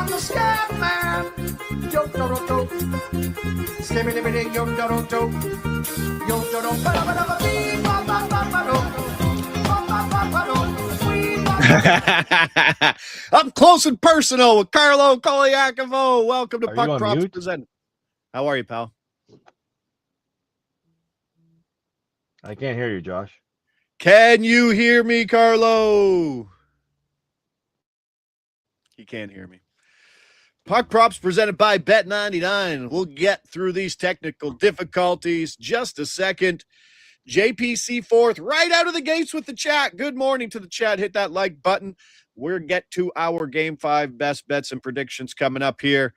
the scat man. Yo, do, do, do. Slimmy, limmy, ding, yo, do, do, do. Yo, do, do, ba, ba, ba, ba, bee, ba, ba, ba, ba, do. Ba, ba, ba, ba, do. Wee, ba, ba. Up close and personal with Carlo Colaiacovo. Welcome to Are you Puck on Props mute? Present. How are you, pal? I can't hear you, Josh. Can you hear me, Carlo? He can't hear me. Puck Props presented by Bet99. We'll get through these technical difficulties just a second. JPC fourth, right out of the gates with the chat. Good morning to the chat. Hit that like button. We'll get to our Game 5 best bets and predictions coming up here.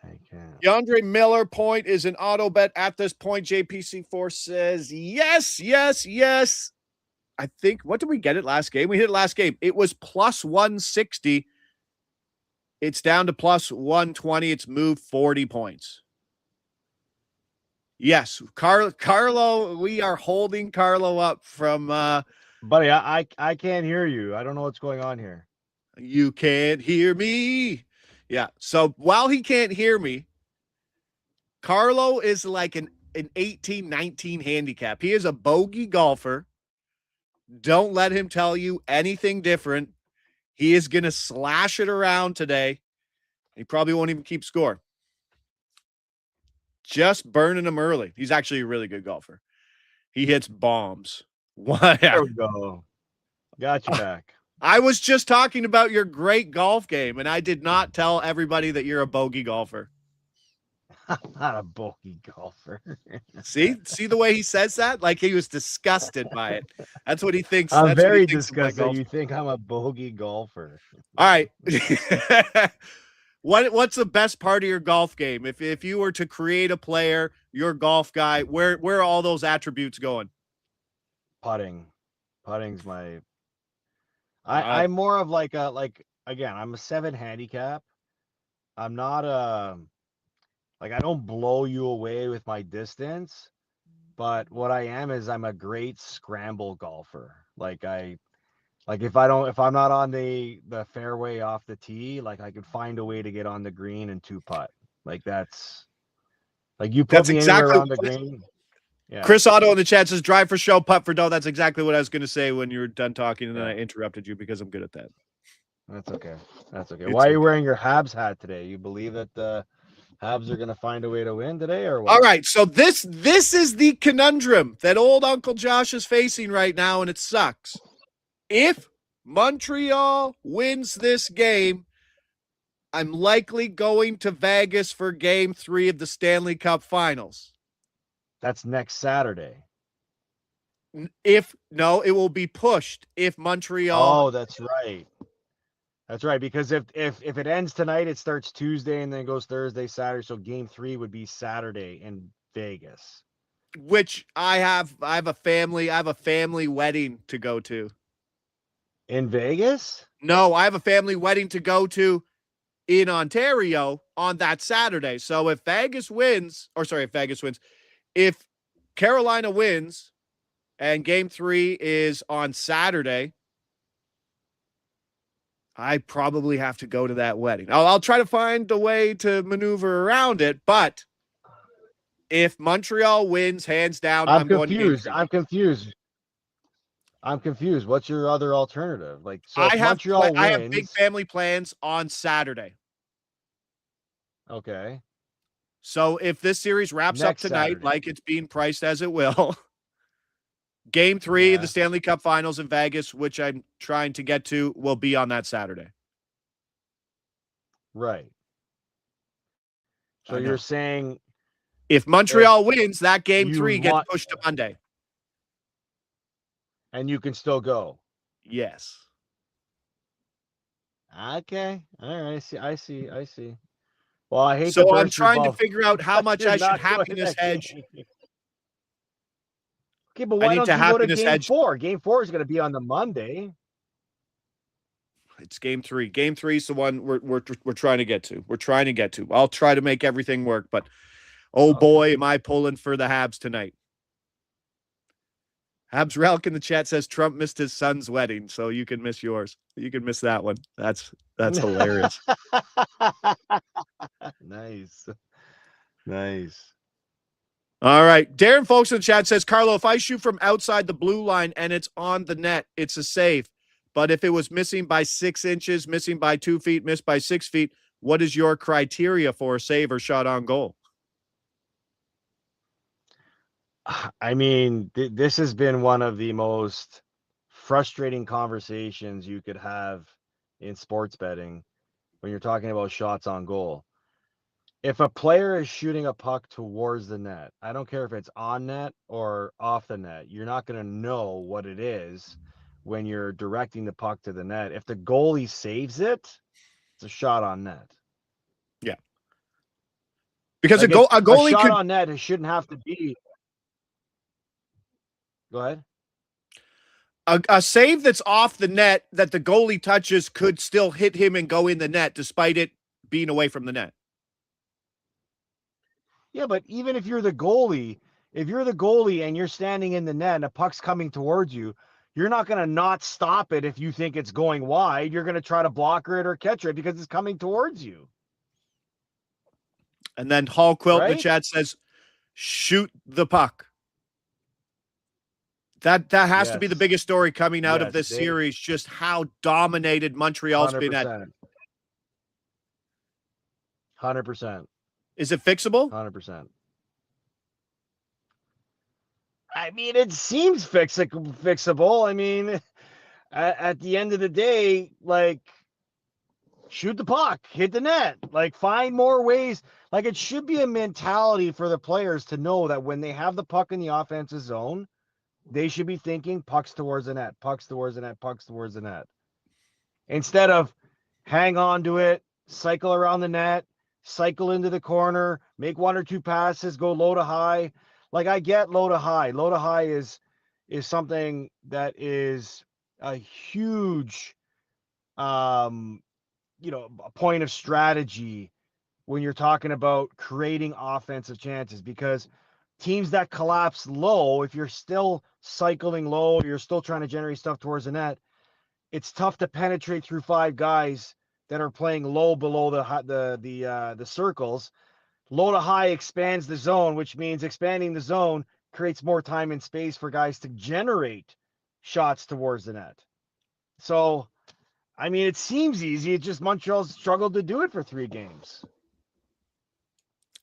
I can't. DeAndre Miller point is an auto bet at this point. JPC4 says yes, yes, yes. I think, what did we get it last game? We hit it last game. It was plus 160. It's down to plus 120. It's moved 40 points. Yes, Carlo, we are holding Carlo up from Buddy, I can't hear you. I don't know what's going on here. You can't hear me. Yeah. So while he can't hear me, Carlo is like an 18, 19 handicap. He is a bogey golfer. Don't let him tell you anything different. He is going to slash it around today. He probably won't even keep score. Just burning him early. He's actually a really good golfer. He hits bombs. What? There we go. Got you back. I was just talking about your great golf game, and I did not tell everybody that you're a bogey golfer. I'm not a bogey golfer. See the way he says that? Like he was disgusted by it. That's what he thinks. I'm that's very what he thinks disgusted that you think I'm a bogey golfer. All right. What's the best part of your golf game? If you were to create a player, your golf guy, where are all those attributes going? Putting. Putting's my I'm more of like again, I'm a 7 handicap. I'm not I don't blow you away with my distance, but what I am is I'm a great scramble golfer. If I'm not on the fairway off the tee, like I could find a way to get on the green and 2-putt. That's you put That's me exactly anywhere on the green. Yeah. Chris Otto in the chat says drive for show, putt for dough. That's exactly what I was going to say when you were done talking, and then I interrupted you because I'm good at that. That's okay. That's okay. Why are you wearing your Habs hat today? You believe that the Habs are going to find a way to win today, or what? All right, so this is the conundrum that old Uncle Josh is facing right now, and it sucks. If Montreal wins this game, I'm likely going to Vegas for Game 3 of the Stanley Cup Finals. That's next Saturday. It will be pushed if Montreal. Oh, that's right. That's right, because if it ends tonight, it starts Tuesday and then goes Thursday, Saturday. So Game 3 would be Saturday in Vegas. Which I have a family wedding to go to. In Vegas? No, I have a family wedding to go to in Ontario on that Saturday. So if Carolina wins and Game 3 is on Saturday, I probably have to go to that wedding. I'll try to find a way to maneuver around it, but if Montreal wins hands down, I'm confused. going I'm confused. I'm confused. What's your other alternative? I have big family plans on Saturday. Okay. So if this series wraps up tonight, Saturday, like it's being priced as it will, Game 3 of the Stanley Cup Finals in Vegas, which I'm trying to get to, will be on that Saturday. Right. So you're saying if Montreal wins, that Game 3 gets pushed to Monday. And you can still go. Yes. Okay. All right. I see. Well, I hate. So I'm trying to figure out how much I should happiness hedge. Okay, but why don't you go to Game 4? Game 4 is going to be on the Monday. It's Game 3. Game 3 is the one we're trying to get to. We're trying to get to. I'll try to make everything work, but boy, am I pulling for the Habs tonight. Habs Relic in the chat says Trump missed his son's wedding, so you can miss yours. You can miss that one. That's hilarious. Nice. Nice. All right. Darren Folks in the chat says, Carlo, if I shoot from outside the blue line and it's on the net, it's a save. But if it was missing by 6 inches, missing by 2 feet, missed by 6 feet, what is your criteria for a save or shot on goal? I mean, this has been one of the most frustrating conversations you could have in sports betting when you're talking about shots on goal. If a player is shooting a puck towards the net, I don't care if it's on net or off the net, you're not going to know what it is when you're directing the puck to the net. If the goalie saves it, it's a shot on net. Yeah. Because like a goalie shot could, on net, it shouldn't have to be. Go ahead. A save that's off the net that the goalie touches could still hit him and go in the net despite it being away from the net. Yeah, but even if you're the goalie and you're standing in the net and a puck's coming towards you, you're not going to not stop it if you think it's going wide. You're going to try to block it or catch it because it's coming towards you. And then Hall Quilt in the Right? chat says, shoot the puck. That has to be the biggest story coming out of this series, just how dominated Montreal's 100%. been at. 100%. Is it fixable? 100%. I mean, it seems fixable. I mean, at the end of the day, like, shoot the puck, hit the net, like, find more ways. Like, it should be a mentality for the players to know that when they have the puck in the offensive zone, they should be thinking pucks towards the net, pucks towards the net, pucks towards the net. Instead of hang on to it, cycle around the net, cycle into the corner, make 1 or 2 passes, go low to high. Like, I get low to high. Low to high is something that is a huge, a point of strategy when you're talking about creating offensive chances, because teams that collapse low, if you're still cycling low, you're still trying to generate stuff towards the net, it's tough to penetrate through 5 guys that are playing low below the circles. Low to high expands the zone, which means expanding the zone creates more time and space for guys to generate shots towards the net. So, I mean, it seems easy. It's just Montreal's struggled to do it for 3 games.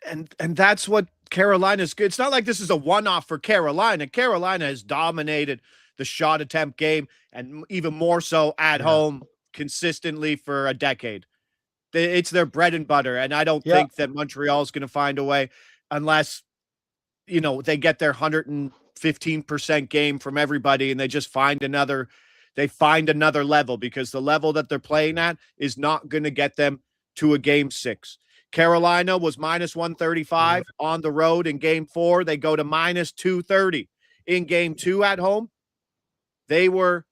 And that's what Carolina's good. It's not like this is a one-off for Carolina. Carolina has dominated the shot attempt game, and even more so at home consistently for a decade. It's their bread and butter, and I don't think that Montreal is going to find a way unless, they get their 115% game from everybody and they just find another level, because the level that they're playing at is not going to get them to a game 6. Carolina was minus 135 on the road in game 4. They go to minus 230 in game 2 at home. They were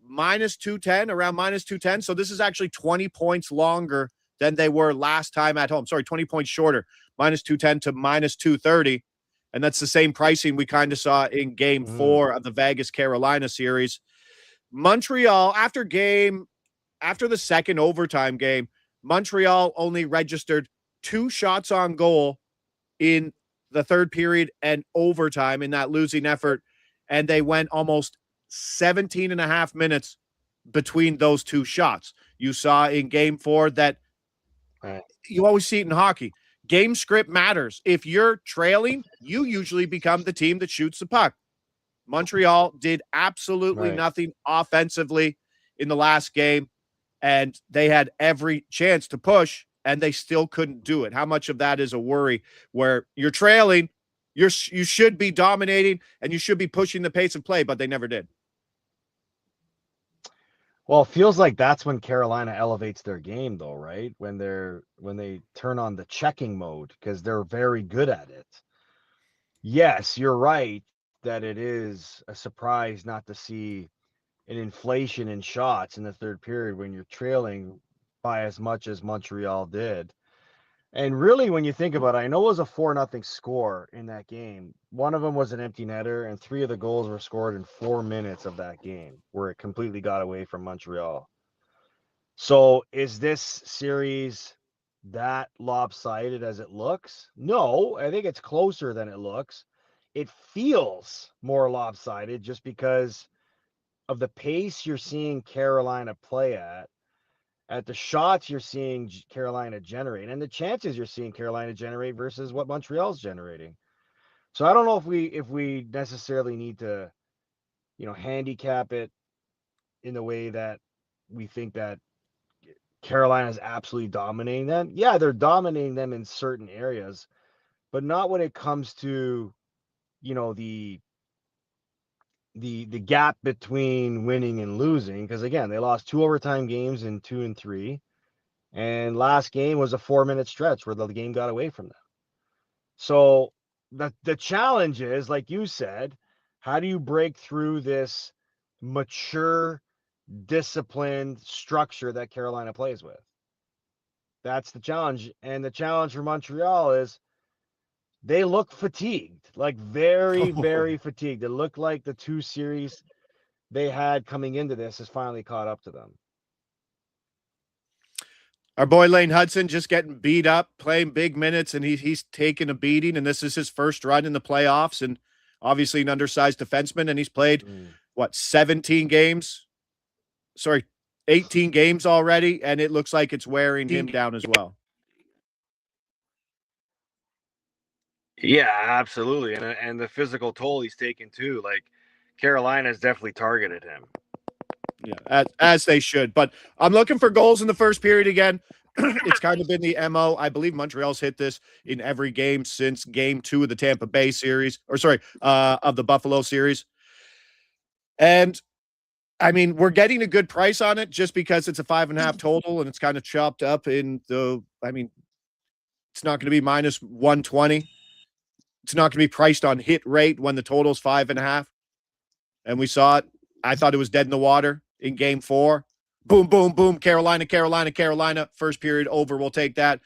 minus 210, around minus 210. So this is actually 20 points longer than they were last time at home. Sorry, 20 points shorter, minus 210 to minus 230. And that's the same pricing we kind of saw in game 4 of the Vegas-Carolina series. Montreal, after the second overtime game, Montreal only registered 2 shots on goal in the third period and overtime in that losing effort. And they went almost 17 and a half minutes between those 2 shots. You saw in game 4 that you always see it in hockey. Game script matters. If you're trailing, you usually become the team that shoots the puck. Montreal did absolutely nothing offensively in the last game, and they had every chance to push, and they still couldn't do it. How much of that is a worry where you're trailing, you should be dominating, and you should be pushing the pace of play, but they never did. Well, it feels like that's when Carolina elevates their game, though, right? When they turn on the checking mode, because they're very good at it. Yes, you're right that it is a surprise not to see an inflation in shots in the third period when you're trailing by as much as Montreal did. And really, when you think about it, I know it was a 4-0 score in that game. One of them was an empty netter, and 3 of the goals were scored in 4 minutes of that game, where it completely got away from Montreal. So is this series that lopsided as it looks? No, I think it's closer than it looks. It feels more lopsided just because of the pace you're seeing Carolina play at the shots you're seeing Carolina generate, and the chances you're seeing Carolina generate versus what Montreal's generating. So I don't know if we necessarily need to, handicap it in the way that we think that Carolina's absolutely dominating them. Yeah, they're dominating them in certain areas, but not when it comes to, the gap between winning and losing. Because again, they lost 2 overtime games in 2 and 3. And last game was a 4-minute stretch where the game got away from them. So the challenge is, like you said, how do you break through this mature, disciplined structure that Carolina plays with? That's the challenge. And the challenge for Montreal is they look fatigued, like very, very fatigued. It looked like the 2 series they had coming into this has finally caught up to them. Our boy Lane Hudson just getting beat up, playing big minutes, and he's taking a beating, and this is his first run in the playoffs, and obviously an undersized defenseman, and he's played, 17 games? Sorry, 18 games already, and it looks like it's wearing him down as well. Yeah, absolutely. And the physical toll he's taken too. Like, Carolina's definitely targeted him. Yeah, as they should. But I'm looking for goals in the first period again. It's kind of been the MO. I believe Montreal's hit this in every game since game 2 of the Tampa Bay series, of the Buffalo series. And I mean, we're getting a good price on it just because it's a 5.5 total and it's kind of chopped up in the, it's not going to be minus 120. It's not going to be priced on hit rate when the total's 5.5. And we saw it. I thought it was dead in the water in game 4. Boom, boom, boom. Carolina, Carolina, Carolina. First period over. We'll take that.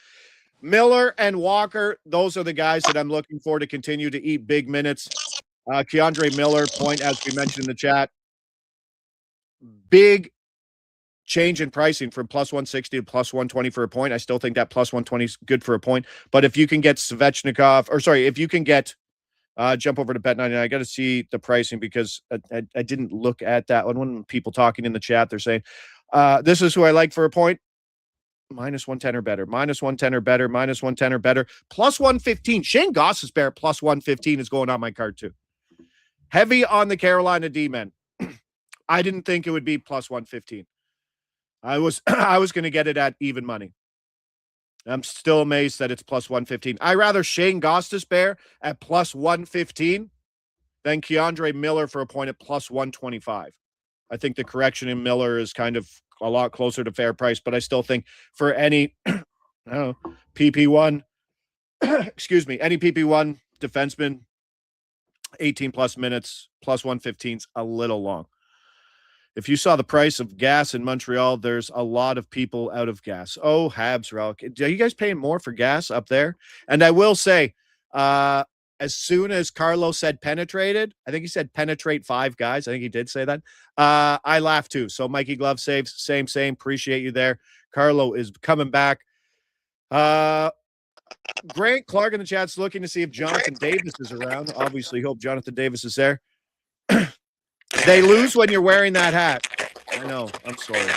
Miller and Walker, those are the guys that I'm looking for to continue to eat big minutes. Keandre Miller, point, as we mentioned in the chat. Big change in pricing from plus 160 to plus 120 for a point. I still think that plus 120 is good for a point. But if you can get if you can get jump over to Bet99. I got to see the pricing because I didn't look at that one. When people talking in the chat, they're saying, this is who I like for a point. Minus 110 or better. Minus 110 or better. Minus 110 or better. Plus 115. Shane Gostisbehere plus 115 is going on my card too. Heavy on the Carolina D-men. I didn't think it would be plus 115. I was going to get it at even money. I'm still amazed that it's plus 115. I rather Shane Gostisbehere at plus 115 than Keandre Miller for a point at plus 125. I think the correction in Miller is kind of a lot closer to fair price, but I still think for any PP1, any PP1 defenseman, 18 plus minutes, plus 115 is a little long. If you saw the price of gas in Montreal, there's a lot of people out of gas. Oh, Habs, Relic. Are you guys paying more for gas up there? And I will say, as soon as Carlo said penetrated, I think he said penetrate 5 guys. I think he did say that. I laughed too. So Mikey Glove saves, same. Appreciate you there. Carlo is coming back. Grant Clark in the chat's looking to see if Jonathan Davis is around. Obviously, hope Jonathan Davis is there. They lose when you're wearing that hat. I know. I'm sorry.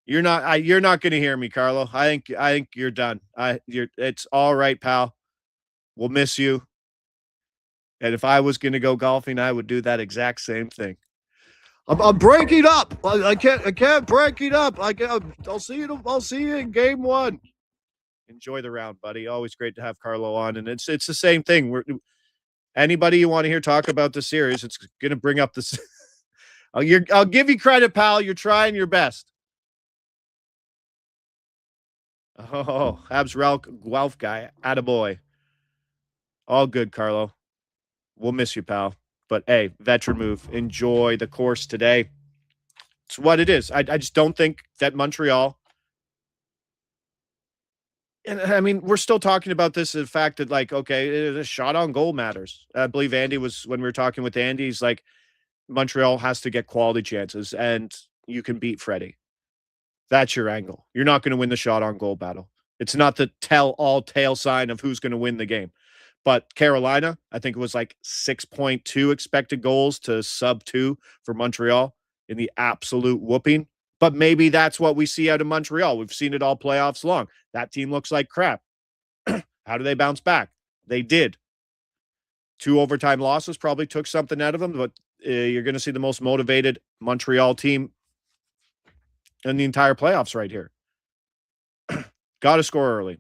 You're not going to hear me, Carlo. I think you're done. It's all right, pal. We'll miss you. And if I was going to go golfing, I would do that exact same thing. I'm breaking up. I can't break it up. I'll see you. I'll see you in game 1. Enjoy the round, buddy. Always great to have Carlo on, and it's the same thing. Anybody you want to hear talk about the series, it's going to bring up this. I'll give you credit, pal. You're trying your best. Oh, Habs Guelph guy. Attaboy. All good, Carlo. We'll miss you, pal. But, hey, veteran move. Enjoy the course today. It's what it is. I just don't think that Montreal And I mean, we're still talking about this, the fact that, like, okay, the shot on goal matters. I believe Andy was, when we were talking with Andy, he's like, Montreal has to get quality chances, and you can beat Freddie. That's your angle. You're not going to win the shot on goal battle. It's not the tell-all tale sign of who's going to win the game. But Carolina, I think it was like 6.2 expected goals to sub 2 for Montreal in the absolute whooping. But maybe that's what we see out of Montreal. We've seen it all playoffs long. That team looks like crap. How do they bounce back? They did. 2 overtime losses probably took something out of them, but you're going to see the most motivated Montreal team in the entire playoffs right here. Got to score early.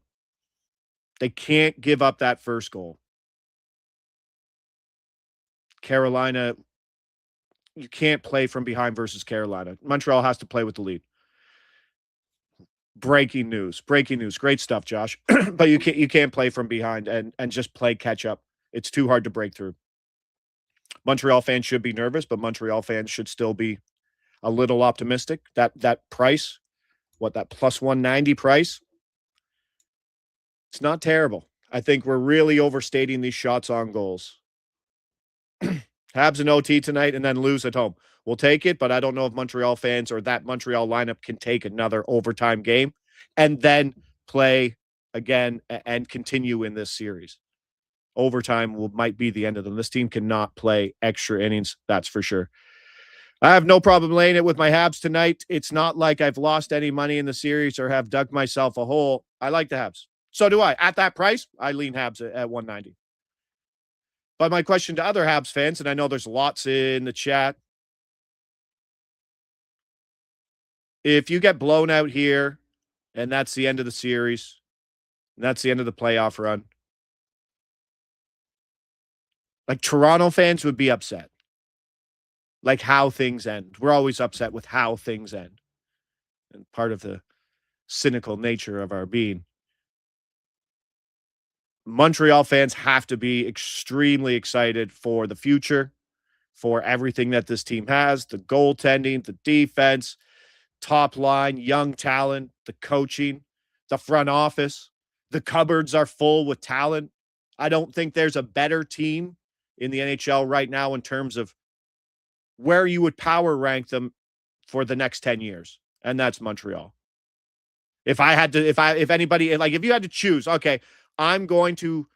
They can't give up that first goal. Carolina, you can't play from behind versus Carolina. Montreal has to play with the lead. Breaking news. Great stuff, Josh. But you can't play from behind and just play catch up. It's too hard to break through. Montreal fans should be nervous, but Montreal fans should still be a little optimistic. That price, that plus 190 price, it's not terrible. I think we're really overstating these shots on goals. Habs and OT tonight and then lose at home. We'll take it, but I don't know if Montreal fans or that Montreal lineup can take another overtime game and then play again and continue in this series. Overtime might be the end of them. This team cannot play extra innings, that's for sure. I have no problem laying it with my Habs tonight. It's not like I've lost any money in the series or have dug myself a hole. I like the Habs. So do I. At that price, I lean Habs at 190. But my question to other Habs fans, and I know there's lots in the chat, if you get blown out here and that's the end of the series, and that's the end of the playoff run, like Toronto fans would be upset. Like how things end. We're always upset with how things end. And part of the cynical nature of our being. Montreal fans have to be extremely excited for the future, for everything that this team has, the goaltending, the defense, top line, young talent, the coaching, the front office. The cupboards are full with talent. I don't think there's a better team in the NHL right now in terms of where you would power rank them for the next 10 years. And that's Montreal. If you had to choose, okay, I'm going to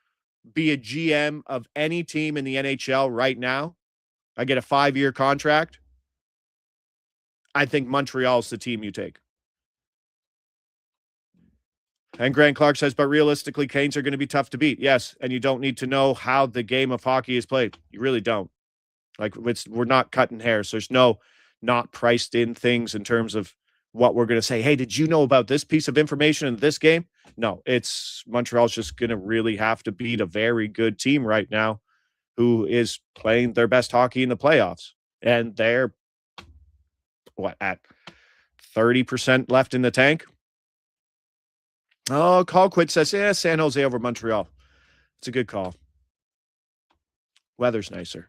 be a GM of any team in the NHL right now. I get a 5-year contract. I think Montreal's the team you take. And Grant Clark says, but realistically, Canes are going to be tough to beat. Yes, and you don't need to know how the game of hockey is played. You really don't. Like, we're not cutting hairs. There's no not priced in things in terms of what we're going to say. Hey, did you know about this piece of information in this game? No, it's Montreal's just going to really have to beat a very good team right now who is playing their best hockey in the playoffs. And they're, at 30% left in the tank? Oh, Call Quit says, San Jose over Montreal. It's a good call. Weather's nicer.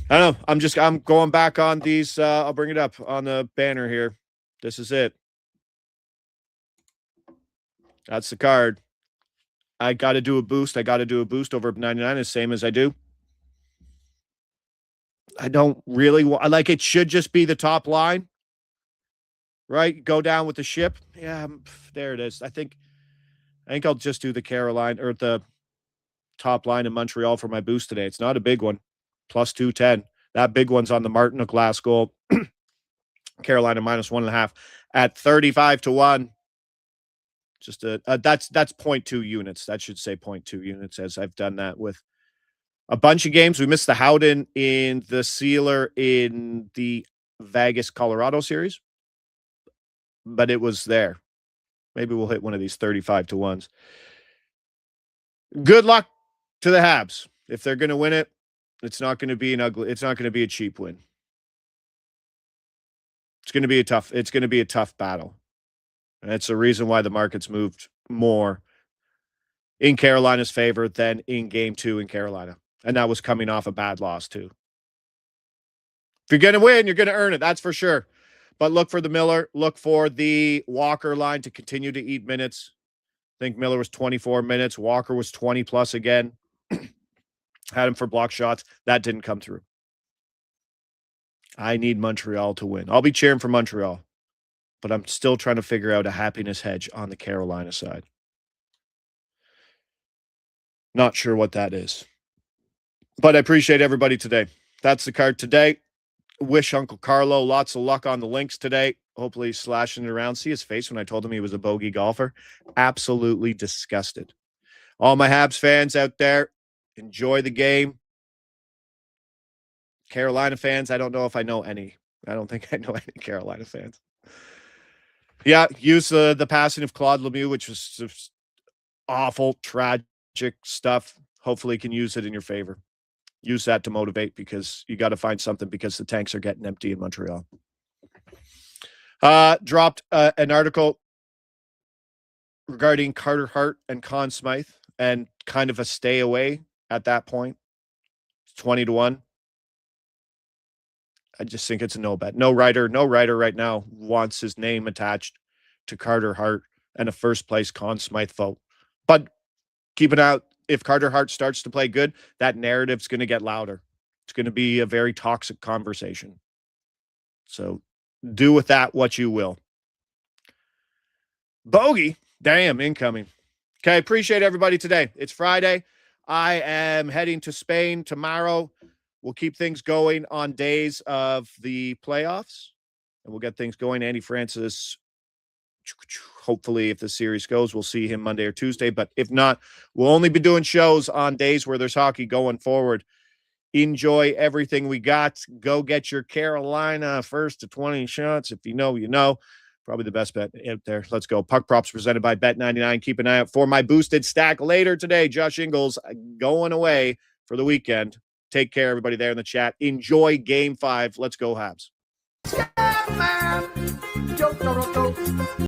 I don't know. I'm going back on these. I'll bring it up on the banner here. This is it. That's the card. I got to do a boost. Over 99, the same as I do. I don't really want, like, it should just be the top line, right? Go down with the ship. Yeah, there it is. I think I'll just do the Carolina or the top line in Montreal for my boost today. It's not a big one. Plus 210. That big one's on the Martin glass goal. Carolina minus 1.5 at 35-1. Just that's 0.2 units. That should say 0.2 units, as I've done that with a bunch of games. We missed the Howden in the Sealer in the Vegas, Colorado series, but it was there. Maybe we'll hit one of these 35-1s. Good luck to the Habs. If they're going to win it, it's not going to be a cheap win. It's going to be a tough battle. And that's the reason why the market's moved more in Carolina's favor than in game 2 in Carolina. And that was coming off a bad loss too. If you're going to win, you're going to earn it. That's for sure. But look for the Miller. Look for the Walker line to continue to eat minutes. I think Miller was 24 minutes. Walker was 20 plus again. Had him for block shots. That didn't come through. I need Montreal to win. I'll be cheering for Montreal, but I'm still trying to figure out a happiness hedge on the Carolina side. Not sure what that is. But I appreciate everybody today. That's the card today. Wish Uncle Carlo lots of luck on the links today. Hopefully he's slashing it around. See his face when I told him he was a bogey golfer. Absolutely disgusted. All my Habs fans out there, enjoy the game. Carolina fans, I don't know if I know any. I don't think I know any Carolina fans. Yeah, use the passing of Claude Lemieux, which was just awful, tragic stuff. Hopefully you can use it in your favor. Use that to motivate because you got to find something because the tanks are getting empty in Montreal. Dropped an article regarding Carter Hart and Conn Smythe and kind of a stay away at that point. 20-1. I just think it's a no bet. No writer right now wants his name attached to Carter Hart and a first place Conn Smythe vote. But keep it out. If Carter Hart starts to play good, that narrative's going to get louder. It's going to be a very toxic conversation. So do with that what you will. Bogey, damn, incoming. Okay, appreciate everybody today. It's Friday. I am heading to Spain tomorrow. We'll keep things going on days of the playoffs, and we'll get things going. Andy Francis, hopefully, if the series goes, we'll see him Monday or Tuesday. But if not, we'll only be doing shows on days where there's hockey going forward. Enjoy everything we got. Go get your Carolina first to 20 shots. If you know, you know. Probably the best bet out there. Let's go. Puck Props presented by Bet99. Keep an eye out for my boosted stack later today. Josh Ingles going away for the weekend. Take care, everybody there in the chat. Enjoy Game 5. Let's go, Habs. Yeah, man. Yo,